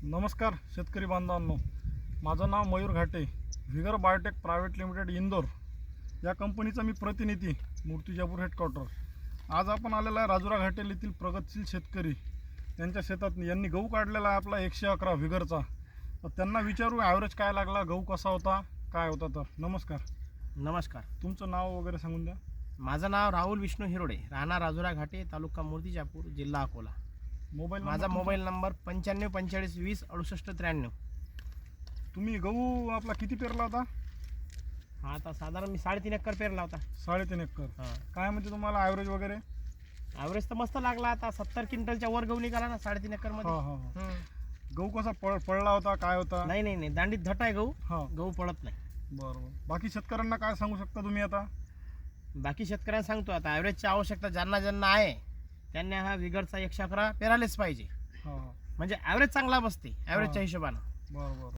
नमस्कार शेतकरी बांधवांनो, माझं नाव मयूर घाटे, व्हिगर बायोटेक प्रायव्हेट लिमिटेड इंदोर या कंपनीचा मी प्रतिनिधी, मूर्तिजापूर हेडक्वार्टर. आज आपण आलेला आहे राजुरा घाटेल येथील प्रगतशील शेतकरी यांच्या शेतात. यांनी गहू काढलेला आहे आपला 111 व्हिगरचा. तर त्यांना विचारू ॲव्हरेज काय लागला, गहू कसा होता, काय होता. तर नमस्कार. नमस्कार. तुमचं नाव वगैरे सांगून द्या. माझं नाव राहुल विष्णू हिरोडे, राहणार राजुरा घाटे, तालुका मूर्तिजापूर, जिल्हा अकोला. मोबाईल माझा मोबाईल नंबर 95 45 20 68 93. तुम्ही गहू आपला किती पेरला होता? हा, आता साधारण मी 3.5 एकर पेरला होता. 3.5 एकर. हां, काय म्हणते तुम्हाला ॲव्हरेज वगैरे? ॲव्हरेज तर मस्त लागला. आता 70 क्विंटलच्या वर गहू निघाला ना 3.5 एकरमध्ये. हां हां हां. गहू कसा पडला होता, काय होता? नाही नाही नाही, दांडीत धट आहे गहू. हां, गहू पडत नाही. बरोबर. बाकी शेतकऱ्यांना काय सांगू शकता तुम्ही आता? बाकी शेतकऱ्यांना सांगतो, आता ॲव्हरेजची आवश्यकता ज्यांना ज्यांना आहे त्यांनी हा व्हिगरचा 111 पेरायलाच पाहिजे. हां हां, म्हणजे ॲव्हरेज चांगला बसते ॲव्हरेजच्या हां. हिशोबानं. बरोबर.